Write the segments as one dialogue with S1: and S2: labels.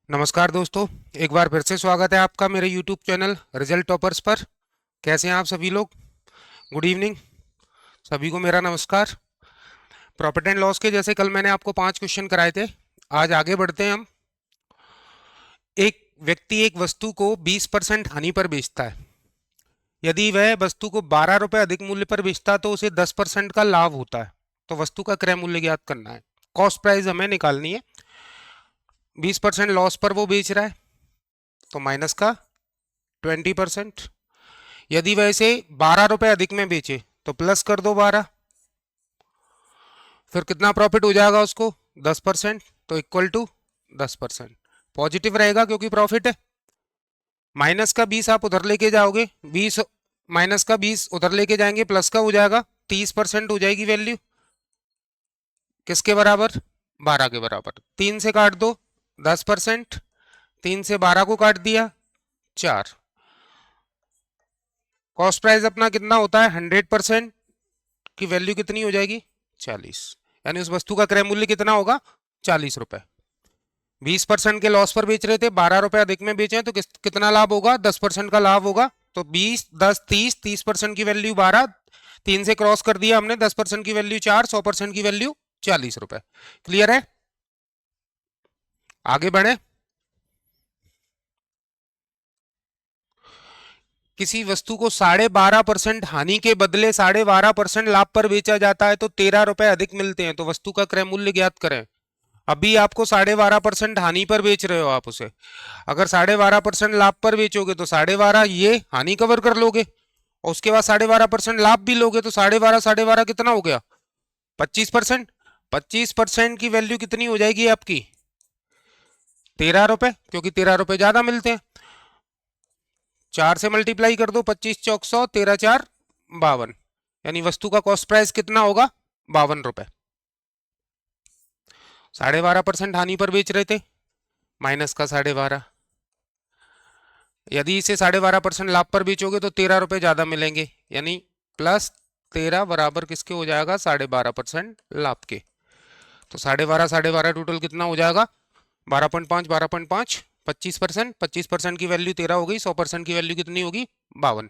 S1: नमस्कार दोस्तों। एक बार फिर से स्वागत है आपका मेरे YouTube चैनल रिजल्ट टॉपर्स पर। कैसे हैं आप सभी लोग? गुड इवनिंग सभी को, मेरा नमस्कार। प्रॉफिट एंड लॉस के जैसे कल मैंने आपको 5 क्वेश्चन कराए थे, आज आगे बढ़ते हैं हम। एक व्यक्ति एक वस्तु को 20% हानि पर बेचता है। यदि वह वस्तु को 12 रुपए अधिक मूल्य पर बेचता तो उसे 10% का लाभ होता है। तो वस्तु का क्रय मूल्य ज्ञात करना है, कॉस्ट प्राइस हमें निकालनी है। 20% लॉस पर वो बेच रहा है तो माइनस का 20%। यदि वह इसे 12 रुपए अधिक में बेचे तो प्लस कर दो 12। फिर कितना प्रॉफिट हो जाएगा उसको? 10%, तो इक्वल टू 10%। पॉजिटिव रहेगा क्योंकि प्रॉफिट है। माइनस का 20 आप उधर लेके जाओगे, 20 माइनस का 20 उधर लेके जाएंगे, प्लस का हो जाएगा, 30% हो जाएगी वैल्यू। किसके बराबर? 12 के बराबर। 3 से काट दो 10%, 3 से 12 को काट दिया 4। कॉस्ट प्राइस अपना कितना होता है? 100% की वैल्यू कितनी हो जाएगी? 40। यानी उस वस्तु का क्रय मूल्य कितना होगा? 40 रुपए। 20% के लॉस पर बेच रहे थे, 12 रुपए अधिक में बेचे तो कितना लाभ होगा? 10% का लाभ होगा। तो 20 10 30, 30% की वैल्यू 12, 3 से क्रॉस कर दिया हमने, 10% की वैल्यू 4, 100% की वैल्यू 40 रुपए। क्लियर है? आगे बढ़े। किसी वस्तु को 12.5% हानि के बदले 12.5% लाभ पर बेचा जाता है तो 13 रुपए अधिक मिलते हैं। तो वस्तु का क्रय मूल्य ज्ञात करें। अभी आपको 12.5% हानि पर बेच रहे हो आप उसे। अगर 12.5% लाभ पर बेचोगे तो 12.5 ये हानि कवर कर लोगे, और उसके बाद 12.5% लाभ भी लोगे तो 12.5 कितना हो गया? 25%। 25% की वैल्यू कितनी हो जाएगी आपकी? 13 रुपए, क्योंकि 13 रुपए ज्यादा मिलते हैं। 4 से मल्टीप्लाई कर दो, 25 चौक 100, 13 4 52। यानी वस्तु का कॉस्ट प्राइस कितना होगा? 52 रुपए। 12.5% हानि पर बेच रहे थे, माइनस का 12.5। यदि इसे 12.5% लाभ पर बेचोगे तो 13 रुपए ज्यादा मिलेंगे, यानी प्लस 13 बराबर किसके हो जाएगा? 12.5% लाभ के। तो 12.5 टोटल कितना हो जाएगा? 12.5 12.5, 25%। 25% की वैल्यू 13 हो गई, 100% की वैल्यू कितनी होगी? 52।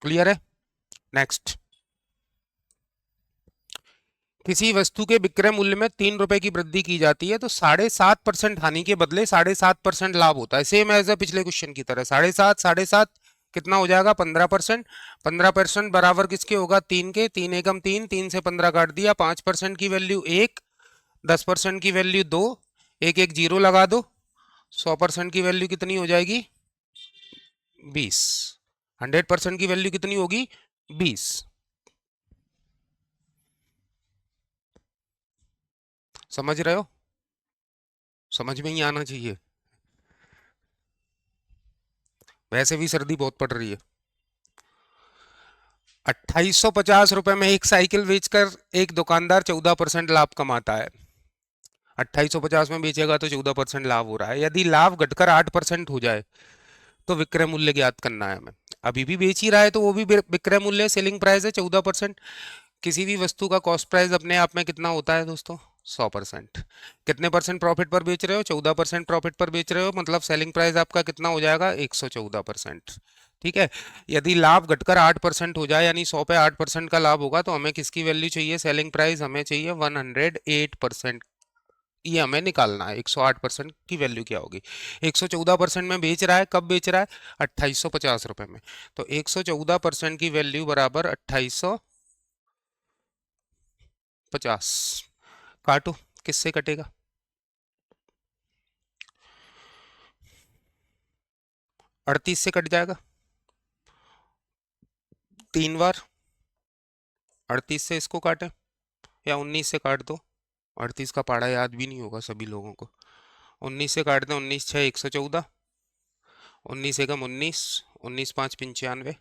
S1: क्लियर है? नेक्स्ट। किसी वस्तु के विक्रय मूल्य में 3 रुपए की वृद्धि की जाती है तो 7.5% हानि के बदले 7.5% लाभ होता है। सेम एज पिछले क्वेश्चन की तरह। 7.5 7.5 कितना हो जाएगा? 15%। 15% बराबर किसके होगा? 3 के। 3 एकम 3, 3 से 15 काट दिया, 5% की वैल्यू 1, 10% की वैल्यू 2, एक एक जीरो लगा दो, 100% की वैल्यू कितनी हो जाएगी? 20। 100% की वैल्यू कितनी होगी? 20। समझ रहे हो? समझ में ही आना चाहिए। वैसे भी सर्दी बहुत पड़ रही है। 2850 रुपए में एक साइकिल बेचकर एक दुकानदार 14% लाभ कमाता है। 2850 में बेचेगा तो 14% लाभ हो रहा है। यदि लाभ घटकर 8% हो जाए तो विक्रय मूल्य ज्ञात करना है हमें। अभी भी बेच ही रहा है तो वो भी विक्रय मूल्य, सेलिंग प्राइस है 14%। किसी भी वस्तु का कॉस्ट प्राइस अपने आप में कितना होता है दोस्तों? 100%। कितने परसेंट प्रॉफिट पर बेच रहे हो? 14% प्रॉफिट पर बेच रहे हो, मतलब सेलिंग प्राइस आपका कितना हो जाएगा? 114%। ठीक है। यदि लाभ घटकर 8% हो जाए, यानी 100 पे 8% का लाभ होगा, तो हमें किसकी वैल्यू चाहिए? सेलिंग प्राइस हमें चाहिए 108%। ये हमें निकालना है 108% की वैल्यू क्या होगी। 114% में बेच रहा है, कब बेच रहा है? 2850 रुपए में। तो 114% की वैल्यू बराबर 2850। काटो, किससे कटेगा? 38 से कट जाएगा 3 बार। 38 से इसको काटे, या 19 से काट दो। 38 का पहाड़ा याद भी नहीं होगा सभी लोगों को। 19 से काट दें, 19 छः 114, 19 एकम 19, 19 5 95,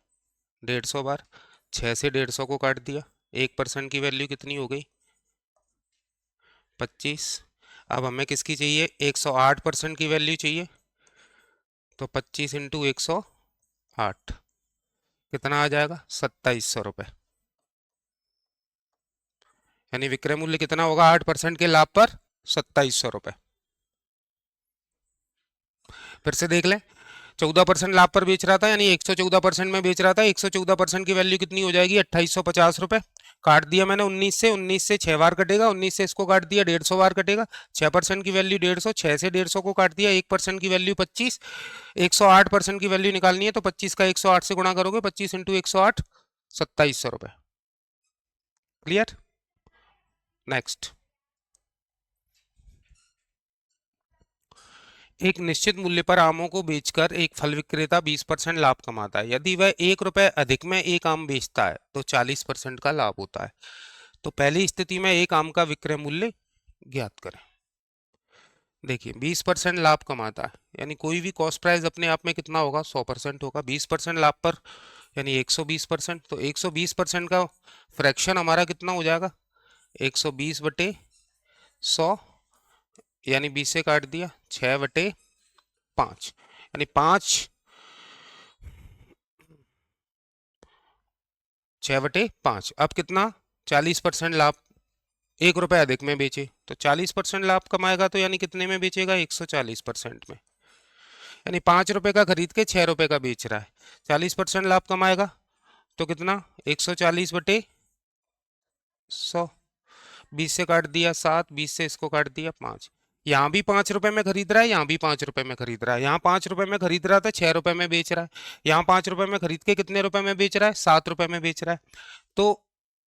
S1: 150 बार। 6 से 150 को काट दिया, 1% की वैल्यू कितनी हो गई? 25। अब हमें किसकी चाहिए? 108% की वैल्यू चाहिए। तो 25 इंटू 108 कितना आ जाएगा? 2700 रुपये। यानी विक्रय मूल्य कितना होगा 8% के लाभ पर 2700 रुपए। फिर से देख लें, 14% लाभ पर बेच रहा था, यानी 114% में बेच रहा था, 114% की वैल्यू कितनी हो जाएगी 2850 रुपए। काट दिया मैंने 19 से 6 बार कटेगा, 19 से इसको काट दिया 150 बार कटेगा, 6% की वैल्यू 150, 6 से 150 को काट दिया 1% की वैल्यू 25, 108% की वैल्यू निकालनी है तो 25 का 108 से गुणा करोगे, 25 इंटू 108 2700 रुपए। क्लियर? नेक्स्ट, एक निश्चित मूल्य पर आमों को बेचकर एक फल विक्रेता 20% लाभ कमाता है। यदि वह 1 रुपए अधिक में एक आम बेचता है तो 40% का लाभ होता है। तो पहली स्थिति में एक आम का विक्रय मूल्य ज्ञात करें। देखिए 20% लाभ कमाता है, यानी कोई भी कॉस्ट प्राइस अपने आप में कितना होगा 100% होगा। 20% लाभ पर यानी 120%, तो 120% का फ्रैक्शन हमारा कितना हो जाएगा 120/100, यानी 20 से काट दिया 6/5, यानी 6/5। अब कितना 40% लाभ, 1 रुपए अधिक में बेचे तो 40% लाभ कमाएगा, तो यानी कितने में बेचेगा 140% में। यानी 5 रुपए का खरीद के 6 रुपए का बेच रहा है, 40% लाभ कमाएगा तो कितना 140/100, 20 से काट दिया 7, 20 से इसको काट दिया 5। यहाँ भी 5 रुपए में खरीद रहा है, यहाँ भी 5 रुपए में खरीद रहा है। यहाँ 5 रुपए में खरीद रहा था 6 रुपए में बेच रहा है, यहाँ 5 रुपए में खरीद के कितने रुपए में बेच रहा है 7 रुपए में बेच रहा है। तो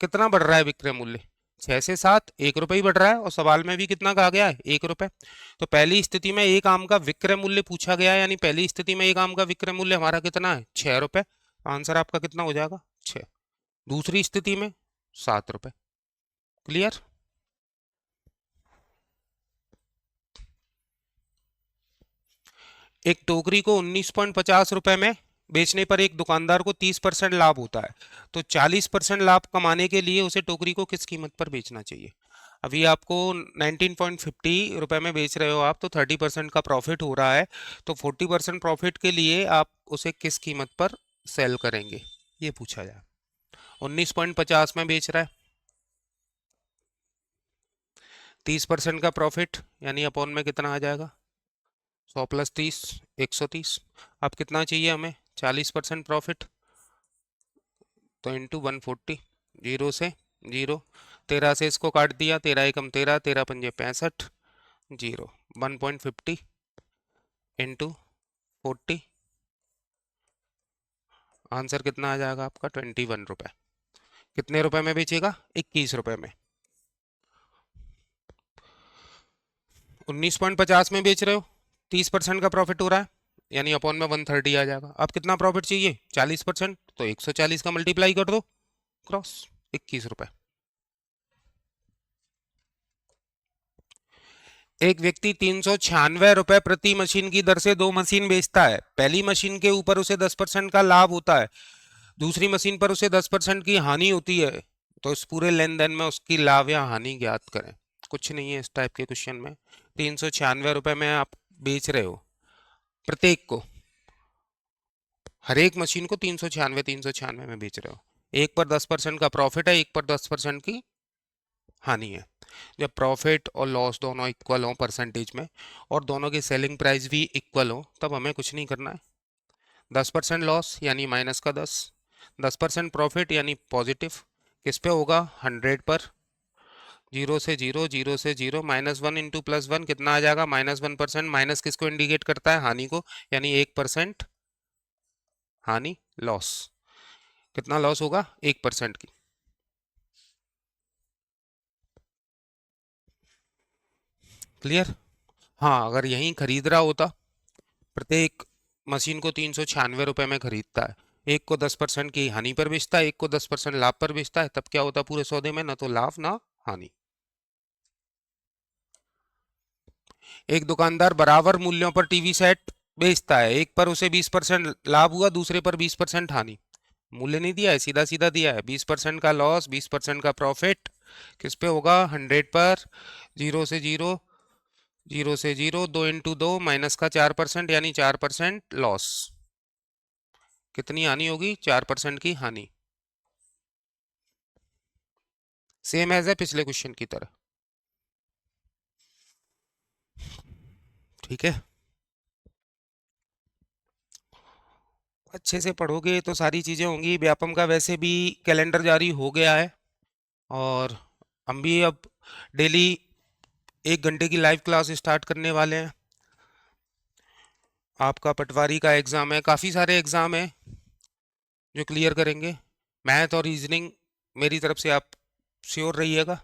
S1: कितना बढ़ रहा है विक्रय मूल्य 6 से 7, 1 रुपए ही बढ़ रहा है, और सवाल में भी कितना कहा गया है 1 रुपए। तो पहली स्थिति में एक आम का विक्रय मूल्य पूछा गया है, यानी पहली स्थिति में एक आम का विक्रय मूल्य हमारा कितना है 6 रुपए। आंसर आपका कितना हो जाएगा 6। दूसरी स्थिति में 7 रुपए। क्लियर? एक टोकरी को 19.50 रुपए में बेचने पर एक दुकानदार को 30% लाभ होता है, तो 40% लाभ कमाने के लिए उसे टोकरी को किस कीमत पर बेचना चाहिए। अभी आपको 19.50 रुपए में बेच रहे हो आप, तो 30% का प्रॉफिट हो रहा है, तो 40% प्रॉफिट के लिए आप उसे किस कीमत पर सेल करेंगे, ये पूछा जाए। 19.50 में बेच रहा है, 30% का प्रॉफिट यानी अपॉन में कितना आ जाएगा 100 + 30 130। अब कितना चाहिए हमें 40% प्रॉफिट, तो इंटू 140, 0 से 0, 13 से इसको काट दिया 13 एकम 13, 13 पंजे 65, 0, 1.50 इंटू 40, आंसर कितना आ जाएगा आपका 21 रुपए। कितने रुपए में बेचेगा 21 रुपए में। 19.50 में बेच रहे हो, 30% का प्रॉफिट हो रहा है, यानी अपॉन में 130 आ जाएगा। अब कितना प्रॉफिट चाहिए 40%, तो 140 का मल्टीप्लाई कर दो क्रॉस 21 रुपए। एक व्यक्ति 396 रुपए प्रति मशीन की दर से 2 मशीन बेचता है। पहली मशीन के ऊपर उसे 10% का लाभ होता है, दूसरी मशीन पर उसे 10% की हानि होती है, तो इस पूरे लेन देन में उसकी लाभ या हानि ज्ञात करें। कुछ नहीं है इस टाइप के क्वेश्चन में। 396 रुपए में आप बेच रहे हो प्रत्येक को, हर एक मशीन को 396 में बेच रहे हो, एक पर 10% का प्रॉफिट है, एक पर 10% की हानि है। जब प्रॉफिट और लॉस दोनों इक्वल हो परसेंटेज में, और दोनों की सेलिंग प्राइस भी इक्वल हो, तब हमें कुछ नहीं करना है। 10% लॉस यानी माइनस का 10, 10% प्रॉफिट यानी पॉजिटिव, किस पे होगा 100 पर, 0 से 0, 0 से 0, -1 इंटू +1 कितना आ जाएगा -1%। माइनस किसको इंडिकेट करता है हानि को, यानी 1% हानि लॉस। कितना लॉस होगा 1% की। क्लियर? हाँ, अगर यहीं खरीद रहा होता, प्रत्येक मशीन को 396 रुपए में खरीदता है, एक को 10% की हानि पर बेचता है, एक को 10% लाभ पर बेचता है, तब क्या होता पूरे सौदे में, ना तो लाभ ना हानि। एक दुकानदार बराबर मूल्यों पर टीवी सेट बेचता है, एक पर उसे 20% लाभ हुआ, दूसरे पर 20% हानि। मूल्य नहीं दिया है, सीधा सीधा दिया है, 20% का लॉस 20% का प्रॉफिट, किस पे होगा 100 पर, 0 से 0, 0 से 0, 2 इंटू 2, माइनस का 4% यानी 4% लॉस। कितनी हानि होगी 4% की हानि। सेम एज है पिछले क्वेश्चन की तरह। ठीक है, अच्छे से पढ़ोगे तो सारी चीजें होंगी। व्यापम का वैसे भी कैलेंडर जारी हो गया है, और हम भी अब डेली 1 घंटे की लाइव क्लास स्टार्ट करने वाले हैं। आपका पटवारी का एग्जाम है, काफी सारे एग्जाम है जो क्लियर करेंगे। मैथ और रीजनिंग मेरी तरफ से आप श्योर रहिएगा।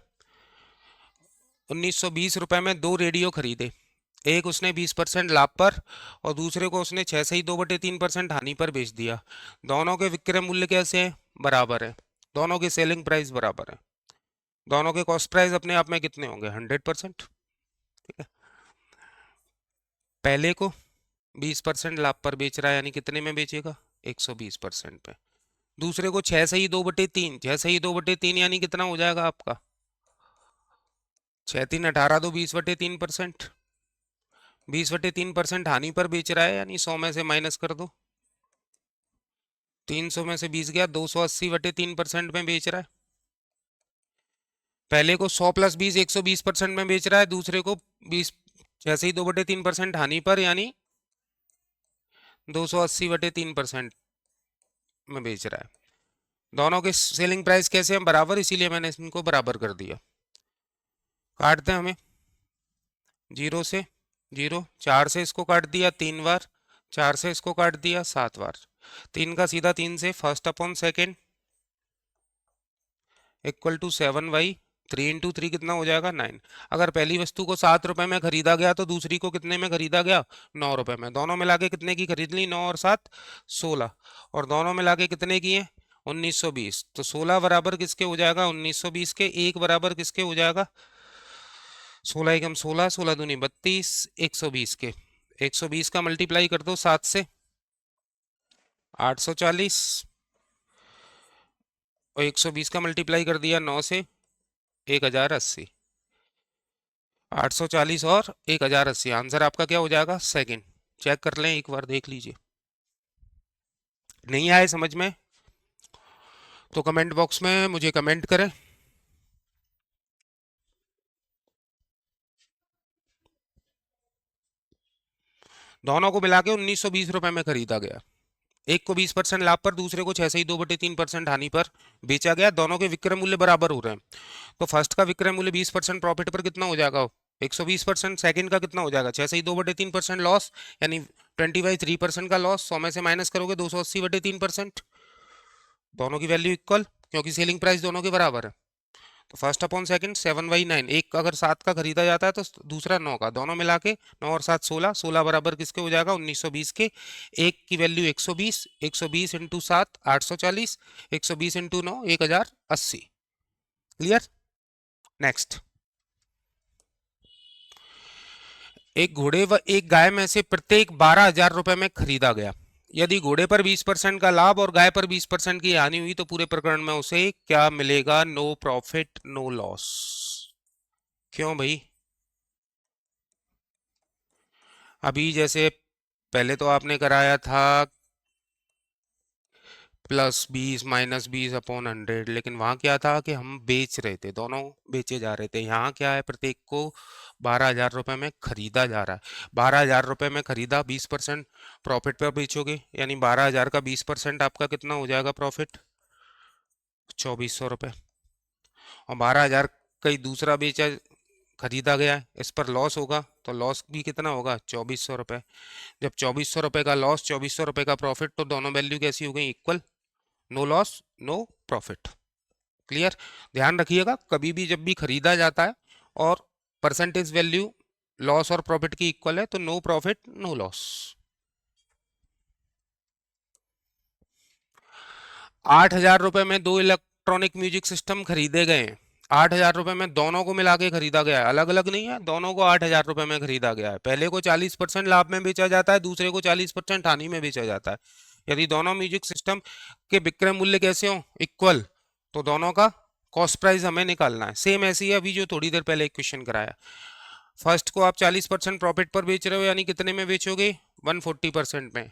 S1: 1920 रुपए में 2 रेडियो खरीदे, एक उसने 20% लाभ पर और दूसरे को उसने 6 से ही 2/3% हानि पर बेच दिया। दोनों के विक्रय मूल्य कैसे हैं? बराबर है। दोनों के सेलिंग प्राइस बराबर है। दोनों के कॉस्ट प्राइस अपने आप में कितने होंगे? 100%। ठीक है, पहले को 20% लाभ पर बेच रहा है, यानी कितने में बेचेगा? 120% पे। दूसरे को 6 से ही 2/3, 6 से ही 2/3 यानी कितना हो जाएगा आपका? 6×3 = 18, दो 20/3%। 20/3% हानि पर बेच रहा है, यानी 100 में से माइनस कर दो। 300 में से 20 गया, 280/3% में बेच रहा है। पहले को 100 + 20 120% में बेच रहा है, दूसरे को 20 जैसे ही 2/3% हानि पर, यानी 280/3% में बेच रहा है। दोनों के सेलिंग प्राइस कैसे हैं? बराबर, इसीलिए मैंने इनको बराबर कर दिया। काटते हैं हमें। 0 से 0, 4 से इसको काट दिया 3 बार, 4 से इसको काट दिया 7 बार। 3 का सीधा 3 से, first upon second equal to 7y। 3 × 3 कितना हो जाएगा? 9। अगर पहली वस्तु को 7 रुपए में खरीदा गया तो दूसरी को कितने में खरीदा गया? 9 रुपए में। दोनों मिला के कितने की खरीद ली? 9 और 7 16, और दोनों मिला के कितने की है? 1920। तो 16 बराबर किसके हो जाएगा? 1920 के। एक बराबर किसके हो जाएगा? 16 एकम 16, 16 दूनी 32, 120 के। 120 का मल्टीप्लाई कर दो 7 से, 840, और 120 का मल्टीप्लाई कर दिया 9 से, 1080। 840 और 1080, आंसर आपका क्या हो जाएगा? सेकंड। चेक कर लें एक बार, देख लीजिए। नहीं आए समझ में तो कमेंट बॉक्स में मुझे कमेंट करें। दोनों को मिला के 1920 रुपए में खरीदा गया। एक को 20% लाभ पर, दूसरे को 6 से ही 2/3% हानि पर बेचा गया। दोनों के विक्रय मूल्य बराबर हो रहे हैं, तो फर्स्ट का विक्रय मूल्य 20% प्रॉफिट पर कितना हो जाएगा? 120%। सेकंड का कितना हो जाएगा? 6 से ही 2/3% लॉस, यानी 20/3% का लॉस। 100 में से माइनस करोगे 280/3%। दोनों की वैल्यू इक्वल, क्योंकि सेलिंग प्राइस दोनों के बराबर है। तो फर्स्ट अपॉन सेकंड 7/9। एक अगर 7 का खरीदा जाता है तो दूसरा 9 का। दोनों मिला के 9 और 7 16, 16 बराबर किसके हो जाएगा? 1920 के। एक की वैल्यू 120, 120 × 7 840, 120 × 9 1080। क्लियर? नेक्स्ट। एक घोड़े व एक गाय में से प्रत्येक 12,000 रुपए में खरीदा गया। यदि घोड़े पर 20% का लाभ और गाय पर 20% की हानि हुई तो पूरे प्रकरण में उसे क्या मिलेगा? No profit no loss. क्यों भाई? अभी जैसे पहले तो आपने कराया था +20 -20/100, लेकिन वहां क्या था कि हम बेच रहे थे, दोनों बेचे जा रहे थे। यहाँ क्या है? प्रत्येक को 12,000 रुपए में खरीदा जा रहा है। 12,000 रुपए में खरीदा, 20% प्रॉफिट पर बेचोगे, यानी 12,000 का 20% आपका कितना हो जाएगा प्रॉफिट? 2,400 रुपये। और 12,000 कहीं दूसरा बेचा, खरीदा गया है, इस पर लॉस होगा तो लॉस भी कितना होगा? 2,400 रुपये। जब 2,400 रुपये का लॉस, 2,400 रुपये का प्रॉफिट, तो दोनों वैल्यू कैसी हो गई? Equal. No loss no profit. Clear? ध्यान रखिएगा, कभी भी जब भी खरीदा जाता है और परसेंटेज वैल्यू लॉस और प्रॉफिट की इक्वल है तो नो प्रॉफिट नो लॉस। 8,000 रुपए में 2 इलेक्ट्रॉनिक म्यूजिक सिस्टम खरीदे गए हैं। 8,000 रुपए में दोनों को मिला के खरीदा गया है, अलग अलग नहीं है, दोनों को 8,000 रुपए में खरीदा गया है। पहले को 40% लाभ में बेचा जाता है, दूसरे को 40% हानि में बेचा जाता है। यदि दोनों म्यूजिक सिस्टम के विक्रय मूल्य कैसे हो? इक्वल, तो दोनों का कॉस्ट प्राइस हमें निकालना है। सेम ऐसी है अभी जो थोड़ी देर पहले एक क्वेश्चन कराया। फर्स्ट को आप 40% प्रॉफिट पर बेच रहे हो, यानी कितने में बेचोगे? 140% में।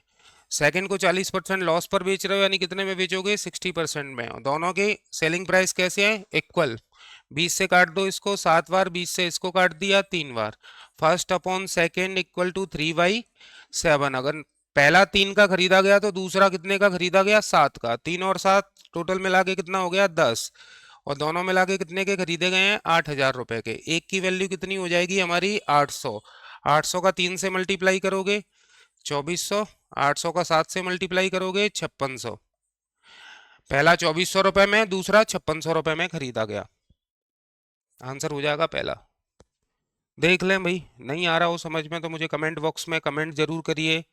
S1: सेकंड को 40% लॉस पर बेच रहे हो, यानी कितने में बेचोगे? 60% में। और दोनों के सेलिंग प्राइस कैसे हैं? इक्वल। 20 से काट दो इसको 7 बार, 20 से इसको काट दिया 3 बार। First upon second equal to 3/7। अगर पहला 3 का खरीदा गया तो दूसरा कितने का खरीदा गया? 7 का। 3 और 7 टोटल मिला के कितना हो गया? 10। और दोनों मिला के कितने के खरीदे गए हैं? 8,000 रुपए के। एक की वैल्यू कितनी हो जाएगी हमारी? 800। 800 का 3 से मल्टीप्लाई करोगे 2400। 800 का 7 से मल्टीप्लाई करोगे 5600। पहला 2400 रुपए में, दूसरा 5600 रुपए में खरीदा गया। आंसर हो जाएगा पहला। देख लें भाई, नहीं आ रहा हो समझ में तो मुझे कमेंट बॉक्स में कमेंट जरूर करिए।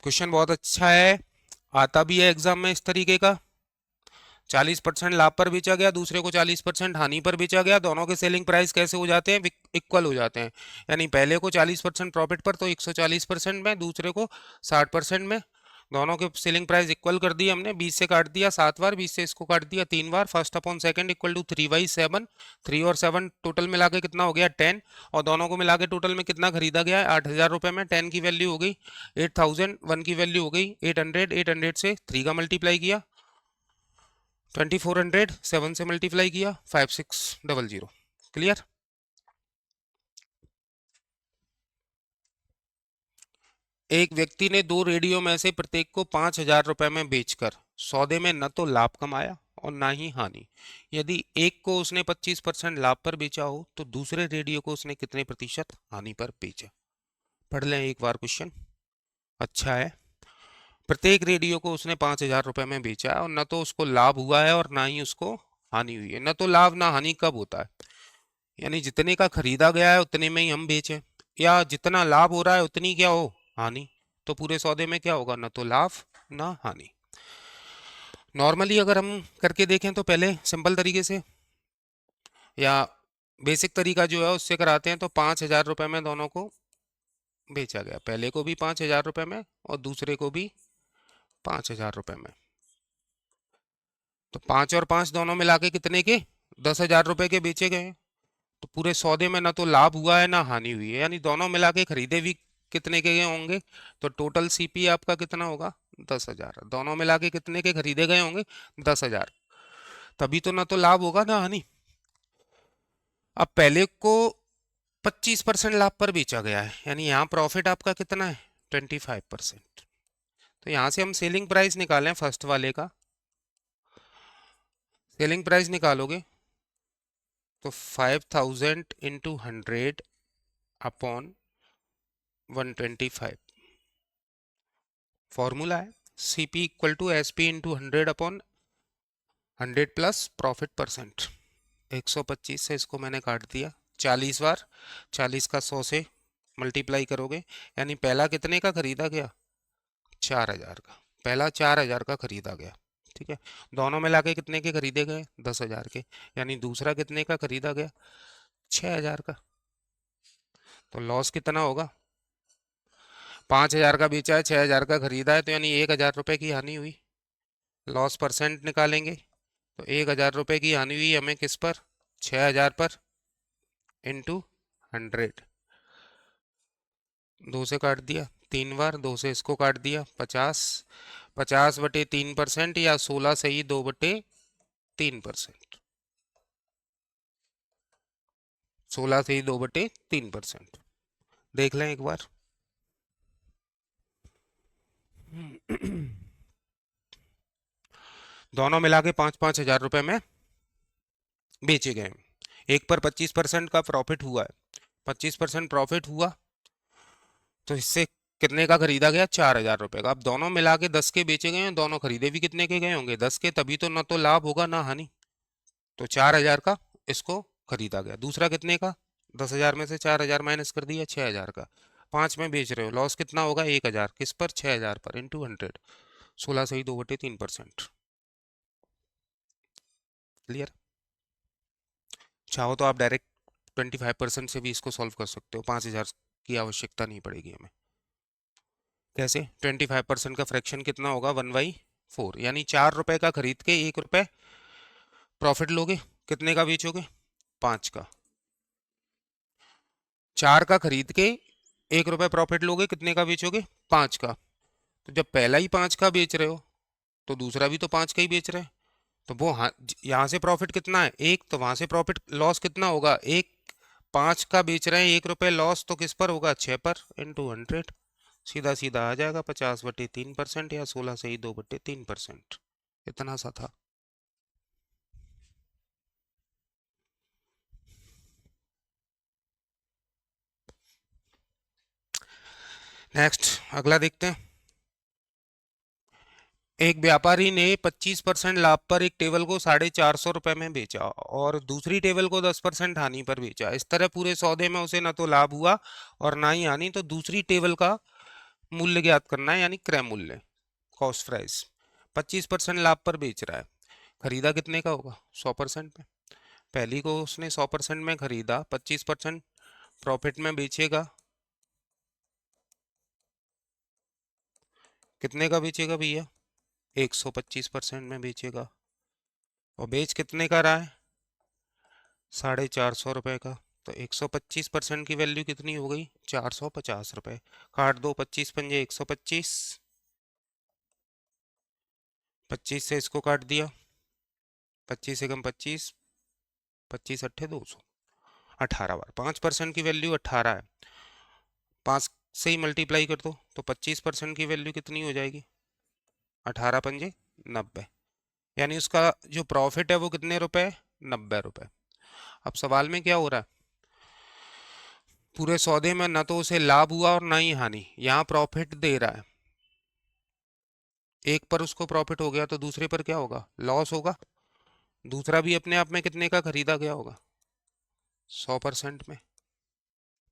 S1: क्वेश्चन बहुत अच्छा है, आता भी है एग्जाम में इस तरीके का। 40% लाभ पर बेचा गया, दूसरे को 40% हानि पर बेचा गया। दोनों के सेलिंग प्राइस कैसे हो जाते हैं? इक्वल हो जाते हैं। यानी पहले को 40% प्रॉफिट पर तो 140% में, दूसरे को 60% में। दोनों के सेलिंग प्राइस इक्वल कर दिए हमने। 20 से काट दिया 7 बार, 20 से इसको काट दिया 3 बार। First upon second equal to 3/7। 3 और 7 टोटल मिला के कितना हो गया? 10। और दोनों को मिला के टोटल में कितना खरीदा गया है? 8,000 रुपए में। 10 की वैल्यू हो गई 8,000, 1 की वैल्यू हो गई 800। 800 से 3 का मल्टीप्लाई किया 2400, 7 से मल्टीप्लाई किया 5600। क्लियर? एक व्यक्ति ने 2 रेडियो में से प्रत्येक को 5,000 रुपए में बेचकर सौदे में न तो लाभ कमाया और ना ही हानि। यदि एक को उसने 25% लाभ पर बेचा हो तो दूसरे रेडियो को उसने कितने प्रतिशत हानि पर बेचा? पढ़ लें एक बार क्वेश्चन, अच्छा है। प्रत्येक रेडियो को उसने 5,000 रुपए में बेचा और न तो उसको लाभ हुआ है और ना ही उसको हानि हुई है। न तो लाभ ना हानि कब होता है? यानी जितने का खरीदा गया है उतने में ही हम बेचें, या जितना लाभ हो रहा है उतनी क्या हो? हानि। तो पूरे सौदे में क्या होगा? ना तो लाभ ना हानि। नॉर्मली अगर हम करके देखें तो पहले सिंपल तरीके से या बेसिक तरीका जो है उससे कराते हैं। तो 5,000 रुपए में दोनों को बेचा गया, पहले को भी 5,000 रुपए में और दूसरे को भी 5,000 रुपए में। तो 5 और 5 दोनों मिला के कितने के? 10,000 रुपए के बेचे गए। तो पूरे सौदे में ना तो लाभ हुआ है ना हानि हुई है, यानी दोनों मिला के खरीदे भी कितने के गए होंगे? तो टोटल सीपी आपका कितना होगा? 10,000। दोनों मिला के कितने के खरीदे गए होंगे? 10,000। तभी तो ना तो लाभ होगा ना हानि। अब पहले को 25% लाभ पर बेचा गया है, यानी यहाँ प्रॉफिट आपका कितना है? 25%। तो यहाँ से हम सेलिंग प्राइस निकालें फर्स्ट वाले का। सेलिंग प्राइस निकालोगे तो 5,000 इंटू 100 अपॉन 125। फॉर्मूला है CP equal to SP into 100 upon 100 plus profit percent. 125 से इसको मैंने काट दिया 40 बार। 40 का 100 से मल्टीप्लाई करोगे, यानी पहला कितने का खरीदा गया? 4,000 का। पहला 4,000 का खरीदा गया, ठीक है। दोनों मिला के कितने के खरीदे गए? 10,000 के। यानी दूसरा कितने का खरीदा गया? 6,000 का। तो लॉस कितना होगा? 5,000 का बेचा है, 6,000 का खरीदा है, तो यानी 1,000 रुपए की हानि हुई। लॉस परसेंट निकालेंगे तो 1,000 रुपए की हानि हुई हमें किस पर? 6,000 पर इंटू 100। 2 से काट दिया 3 बार, 2 से इसको काट दिया 50। 50/3% या 16 से ही 2/3%। 16 से ही 2/3%। देख लें एक बार। दोनों मिला के 5,000 रुपए में बेचे गए। एक पर 25% का प्रॉफिट हुआ है। 25% प्रॉफिट हुआ तो इससे कितने का खरीदा गया? 4,000 रुपए का। अब दोनों मिला के 10 के बेचे गए हैं, दोनों खरीदे भी कितने के गए होंगे? 10 के। तभी तो ना तो लाभ होगा ना हानि। तो 4,000 का इसको खरीदा गया। दूसरा कितने का? 10,000 में से 4,000 माइनस कर दिया 6,000 का। 5 में बेच रहे हो, लॉस कितना होगा? 1,000। किस पर? 6,000 पर इंटू 100। 16 से ही 2/3%। क्लियर? चाहो तो आप डायरेक्ट 25% से भी इसको सॉल्व कर सकते हो, 5,000 की आवश्यकता नहीं पड़ेगी हमें। कैसे? 25% का फ्रैक्शन कितना होगा? 1/4। यानी 4 रुपए का खरीद के 1 रुपए प्रॉफिट लोगे। कितने का बेचोगे? 5 का। 4 का खरीद के 1 रुपए प्रॉफिट लोगे, कितने का बेचोगे? 5 का। तो जब पहला ही 5 का बेच रहे हो तो दूसरा भी तो 5 का ही बेच रहे हैं, तो वो हाँ, यहाँ से प्रॉफिट कितना है एक, तो वहां से प्रॉफिट लॉस कितना होगा एक। 5 का बेच रहे हैं, 1 रुपए लॉस तो किस पर होगा 6 पर, इंटू 100। सीधा सीधा आ जाएगा 50/3%, या 16 से ही 2/3%। इतना सा था। नेक्स्ट, अगला देखते हैं। एक व्यापारी ने 25% लाभ पर एक टेबल को 450 रुपए में बेचा, और दूसरी टेबल को 10% हानि पर बेचा। इस तरह पूरे सौदे में उसे न तो लाभ हुआ और ना ही हानि। तो दूसरी टेबल का मूल्य ज्ञात करना है, यानी क्रय मूल्य, कॉस्ट प्राइस। 25% लाभ पर बेच रहा है, खरीदा कितने का होगा 100% में। पहली को उसने 100% में खरीदा, 25% प्रॉफिट में बेचेगा, कितने का बेचेगा भैया 125% में बेचेगा। और बेच कितने का रहा है 450 रुपए का। तो 125% की वैल्यू कितनी हो गई 450 रुपए। काट दो, 25 पंजे 125, 25 से इसको काट दिया, 25 एकम 25, 25 अट्ठे 200, 18 बार। 5% की वैल्यू 18 है, 5 से ही मल्टीप्लाई कर दो, तो 25% की वैल्यू कितनी हो जाएगी 18 पंजे 90। यानी उसका जो प्रॉफिट है वो कितने रुपए 90 रुपए। अब सवाल में क्या हो रहा है, पूरे सौदे में ना तो उसे लाभ हुआ और ना ही हानि, यहाँ प्रॉफिट दे रहा है। एक पर उसको प्रॉफिट हो गया तो दूसरे पर क्या होगा लॉस होगा। दूसरा भी अपने आप में कितने का खरीदा गया होगा 100% में,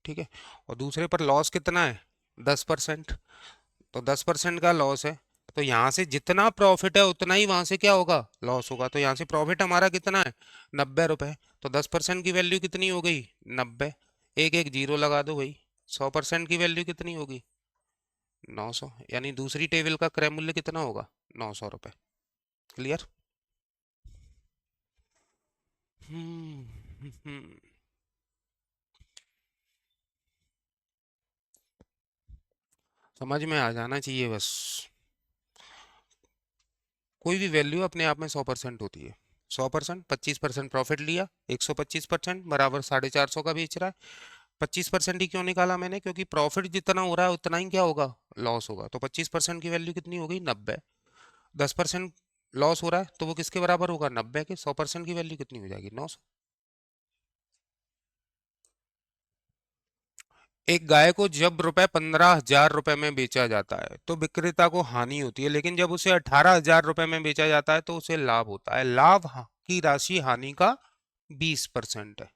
S1: ठीक है। और दूसरे पर लॉस कितना है 10%। तो 10% का लॉस है, तो यहाँ से जितना प्रॉफिट है उतना ही वहां से क्या होगा लॉस होगा। तो यहाँ से प्रॉफिट हमारा कितना है 90 रुपए। तो 10% की वैल्यू कितनी हो गई 90। एक एक जीरो लगा दो भाई। 100% की वैल्यू कितनी होगी 900। यानी दूसरी टेबल का क्रय मूल्य कितना होगा 900 रुपए। क्लियर। हम्म। समझ में आ जाना चाहिए बस। कोई भी वैल्यू अपने आप में 100% होती है। 100%, 25% प्रॉफिट लिया, 125% बराबर 450 का बेच रहा है। 25% ही क्यों निकाला मैंने, क्योंकि प्रॉफिट जितना हो रहा है उतना ही क्या होगा लॉस होगा। तो 25% की वैल्यू कितनी हो गई 90। 10% लॉस हो रहा है तो वो किसके बराबर होगा 90 के। 100% की वैल्यू कितनी हो जाएगी 900। एक गाय को जब रुपए 15,000 रुपए में बेचा जाता है तो विक्रेता को हानि होती है, लेकिन जब उसे 18,000 रुपए में बेचा जाता है तो उसे लाभ होता है। लाभ की राशि हानि का 20% है।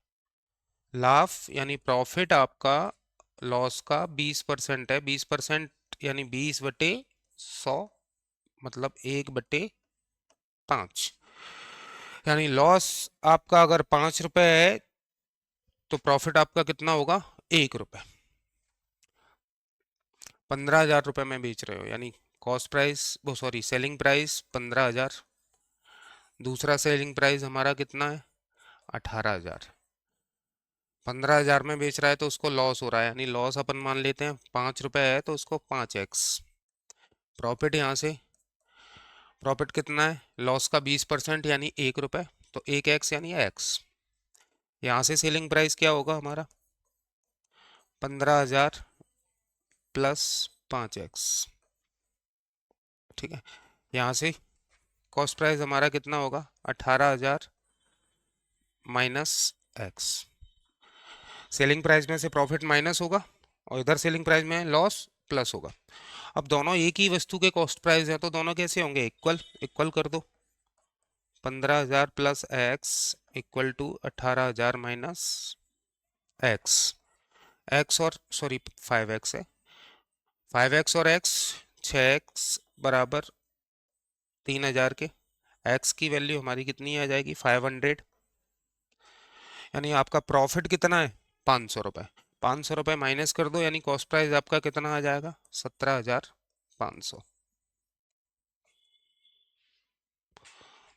S1: लाभ यानी प्रॉफिट आपका लॉस का 20% है। 20% यानी 20/100, मतलब 1/5। यानी लॉस आपका अगर 5 रुपए है तो प्रॉफिट आपका कितना होगा 1 रुपए। 15,000 रुपए में बेच रहे हो, यानी कॉस्ट प्राइस वो सॉरी सेलिंग प्राइस 15,000। दूसरा सेलिंग प्राइस हमारा कितना है 18,000। 15,000 में बेच रहा है तो उसको लॉस हो रहा है, यानी लॉस अपन मान लेते हैं 5 रुपए है तो उसको 5x। प्रॉफिट यहाँ से प्रॉफिट कितना है लॉस का 20% यानी 1 रुपए, तो 1x यानी x। यहाँ से सेलिंग प्राइस क्या होगा हमारा 15,000 प्लस 5x, ठीक है। यहाँ से कॉस्ट प्राइस हमारा कितना होगा 18,000 माइनस एक्स। सेलिंग प्राइस में से प्रॉफिट माइनस होगा और इधर सेलिंग प्राइस में लॉस प्लस होगा। अब दोनों एक ही वस्तु के कॉस्ट प्राइस है तो दोनों कैसे होंगे इक्वल। इक्वल कर दो, 15,000 plus x equal to 18,000 minus x. X और सॉरी 5x है, 5x और x 6x बराबर 3,000 के। x की वैल्यू हमारी कितनी आ जाएगी 500। यानी आपका प्रॉफिट कितना है 500 रुपये। 500 रुपये माइनस कर दो, यानी कॉस्ट प्राइस आपका कितना आ जाएगा 17,500।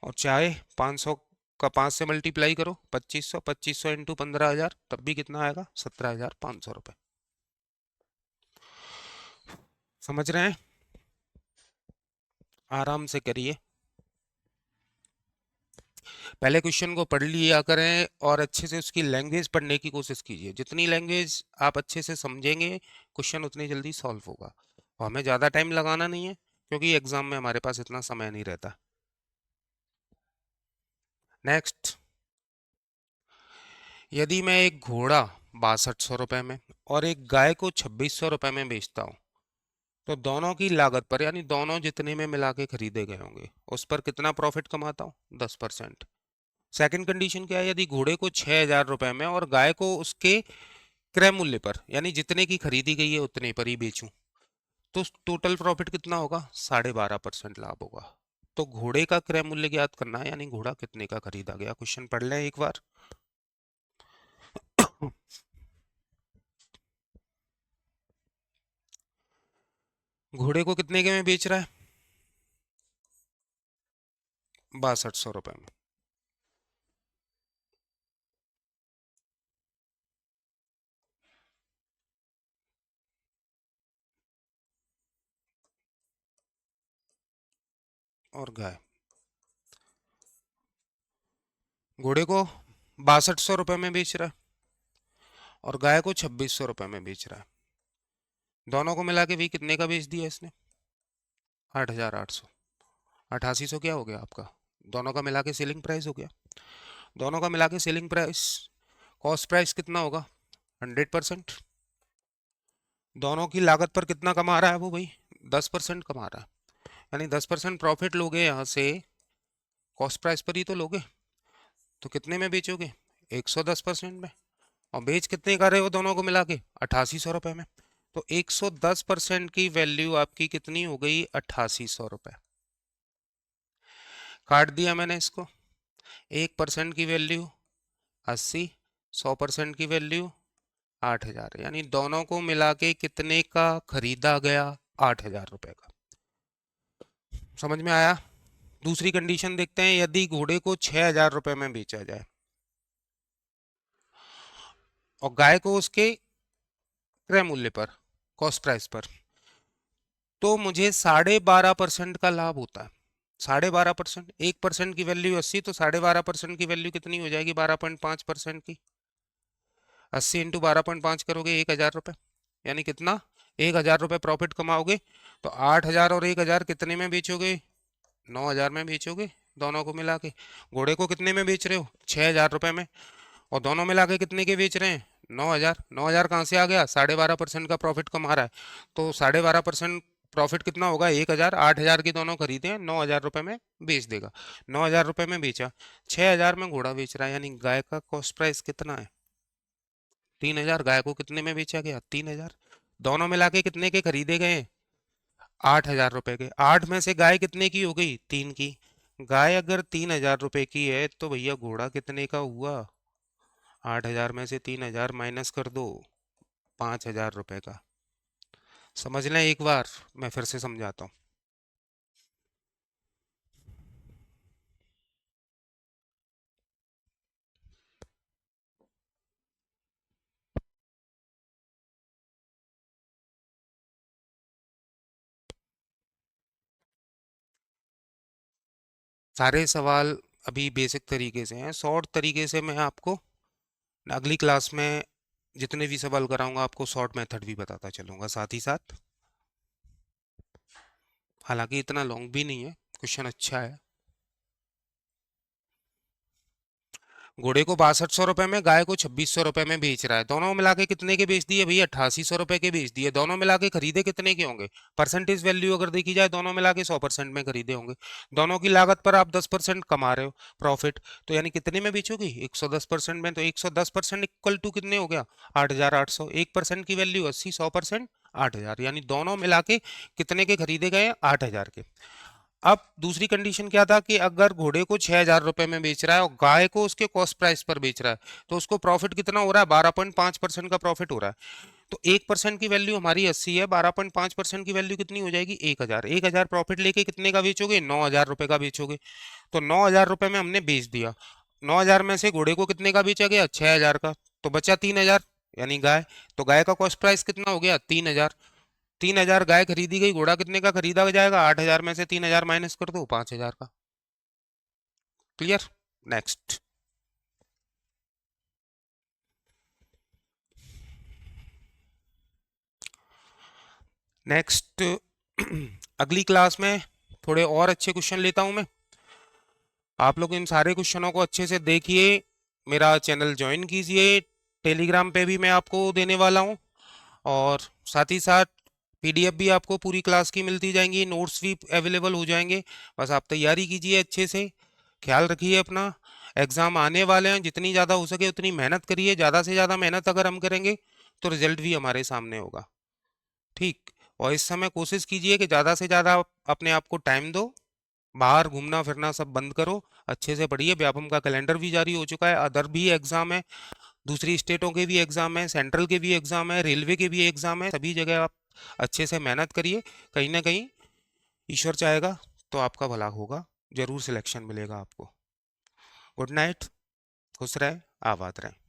S1: और चाहे 500 का 5 से मल्टीप्लाई करो 2500, 2500 इंटू 15,000, तब भी कितना आएगा 17,500 रुपये। समझ रहे हैं, आराम से करिए। पहले क्वेश्चन को पढ़ लिया करें और अच्छे से उसकी लैंग्वेज पढ़ने की कोशिश कीजिए। जितनी लैंग्वेज आप अच्छे से समझेंगे क्वेश्चन उतनी जल्दी सॉल्व होगा। और हमें ज़्यादा टाइम लगाना नहीं है क्योंकि एग्जाम में हमारे पास इतना समय नहीं रहता। नेक्स्ट, यदि मैं एक घोड़ा 6200 रुपये में और एक गाय को 2600 रुपये में बेचता हूँ तो दोनों की लागत पर, यानी दोनों जितने में मिला के खरीदे गए होंगे, उस पर कितना प्रॉफिट कमाता हूँ? 10%। सेकंड कंडीशन क्या है? यदि घोड़े को 6000 रुपये में और गाय को उसके क्रय मूल्य पर, यानी जितने की खरीदी गई है उतने पर ही बेचूं, तो टोटल प्रॉफिट कितना होगा? 12.5% लाभ होगा। तो घोड़े का क्रय मूल्य ज्ञात करना है, यानी घोड़ा कितने का खरीदा गया। क्वेश्चन पढ़ लें एक बार। घोड़े को कितने के में बेच रहा है? 6200 रुपये में। और गाय, घोड़े को 6200 रुपये में बेच रहा है और गाय को 2600 रुपये में बेच रहा है। दोनों को मिला के भी कितने का बेच दिया इसने? 8800। 8800 क्या हो गया आपका? दोनों का मिला के सेलिंग प्राइस हो गया। दोनों का मिला के सेलिंग प्राइस, कॉस्ट प्राइस कितना होगा? 100%। दोनों की लागत पर कितना कमा रहा है वो भाई? 10% कमा रहा है, यानी 10% प्रॉफिट लोगे यहाँ से, कॉस्ट प्राइस पर ही तो लोगे। तो कितने में बेचोगे? 110% में। और बेच कितने का रहे हो दोनों को मिला के? 8800 रुपये में। तो 110% की वैल्यू आपकी कितनी हो गई? 8800 रुपये। काट दिया मैंने इसको। 1% की वैल्यू 80, 100% की वैल्यू 8000, यानी दोनों को मिला के कितने का खरीदा गया? 8000 रुपये का। समझ में आया? दूसरी कंडीशन देखते हैं। यदि घोड़े को 6000 रुपये में बेचा जाए और गाय को उसके क्रय मूल्य पर, कॉस्ट प्राइस पर, तो मुझे 12.5% का लाभ होता है। 12.5%, 1% की वैल्यू 80, तो 12.5% की वैल्यू कितनी हो जाएगी? 12.5% की। 80 इंटू 12.5 करोगे 1000 रुपये, यानी कितना? 1000 रुपये प्रॉफिट कमाओगे। तो 8000 और 1000 कितने में बेचोगे? 9000 में बेचोगे दोनों को मिला के। घोड़े को कितने में बेच रहे हो? 6000 रुपये में। और दोनों मिला के कितने के बेच रहे हैं? 9000। 9000 कहाँ से आ गया? 12.5% का प्रॉफिट कमा रहा है। तो 12.5% प्रॉफिट कितना होगा? 1000। 8000 की दोनों खरीदे हैं, 9000 रुपये में बेच देगा। 9000 रुपये में बेचा, 6000 में घोड़ा बेच रहा है, यानी गाय का कॉस्ट प्राइस कितना है? 3000। गाय को कितने में बेचा गया? 3000। दोनों मिला के कितने के खरीदे गए? 8000 रुपये के। 8 में से गाय कितने की हो गई? 3 की। गाय अगर 3000 रुपये की है तो भैया घोड़ा कितने का हुआ? 8000 में से 3000 माइनस कर दो, 5000 रुपये का। समझ लें एक बार, मैं फिर से समझाता हूँ। सारे सवाल अभी बेसिक तरीके से हैं। शॉर्ट तरीके से मैं आपको अगली क्लास में जितने भी सवाल कराऊंगा आपको शॉर्ट मेथड भी बताता चलूंगा साथ ही साथ। हालांकि इतना लॉन्ग भी नहीं है, क्वेश्चन अच्छा है। घोड़े को 6200 रुपये में, गाय को 2600 रुपये में बेच रहा है। दोनों मिला के कितने के बेच दिए भैया? 8800 रुपये के बेच दिए। दोनों मिला के खरीदे कितने के होंगे? परसेंटेज वैल्यू अगर देखी जाए, दोनों मिला के 100% में खरीदे होंगे। दोनों की लागत पर आप 10% कमा रहे हो प्रॉफिट, तो यानी कितने में बेचोगे? 110% में। तो 110% इक्वल टू कितने हो गया? 8800। 1% की वैल्यू 80, 100% 8000, यानी दोनों मिला के कितने के खरीदे गए? 8000 के। अब दूसरी कंडीशन क्या था कि अगर घोड़े को 6000 रुपये में बेच रहा है और गाय को उसके कॉस्ट प्राइस पर बेच रहा है, तो उसको प्रॉफिट कितना हो रहा है? 12.5% का प्रॉफिट हो रहा है। तो 1% की वैल्यू हमारी 80 है, 12.5% की वैल्यू कितनी हो जाएगी? 1000। 1000 प्रॉफिट लेके कितने का बेचोगे? 9000 रुपये का बेचोगे। तो 9000 रुपये में हमने बेच दिया। 9000 में से घोड़े को कितने का बेचा गया? 6000 का। तो बचा 3000, यानी गाय। तो गाय का कॉस्ट प्राइस कितना हो गया? 3000। 3000 गाय खरीदी गई, घोड़ा कितने का खरीदा जाएगा? 8000 में से 3000 माइनस कर दो, 5000 का। क्लियर? नेक्स्ट। नेक्स्ट अगली क्लास में थोड़े और अच्छे क्वेश्चन लेता हूं मैं। आप लोग इन सारे क्वेश्चनों को अच्छे से देखिए, मेरा चैनल ज्वाइन कीजिए, टेलीग्राम पे भी मैं आपको देने वाला हूं, और साथ ही साथ पीडीएफ भी आपको पूरी क्लास की मिलती जाएंगी, नोट्स भी अवेलेबल हो जाएंगे। बस आप तैयारी कीजिए अच्छे से, ख्याल रखिए अपना। एग्ज़ाम आने वाले हैं, जितनी ज़्यादा हो सके उतनी मेहनत करिए, ज़्यादा से ज़्यादा मेहनत अगर हम करेंगे तो रिजल्ट भी हमारे सामने होगा। ठीक। और इस समय कोशिश कीजिए कि ज़्यादा से ज़्यादा अपने आप को टाइम दो, बाहर घूमना फिरना सब बंद करो, अच्छे से पढ़िए। व्यापम का कैलेंडर भी जारी हो चुका है, अदर भी एग्जाम है, दूसरी स्टेटों के भी एग्जाम है, सेंट्रल के भी एग्जाम है, रेलवे के भी एग्जाम है, सभी जगह आप अच्छे से मेहनत करिए। कहीं ना कहीं ईश्वर चाहेगा तो आपका भला होगा, जरूर सिलेक्शन मिलेगा आपको। गुड नाइट, खुश रहे, आबाद रहे।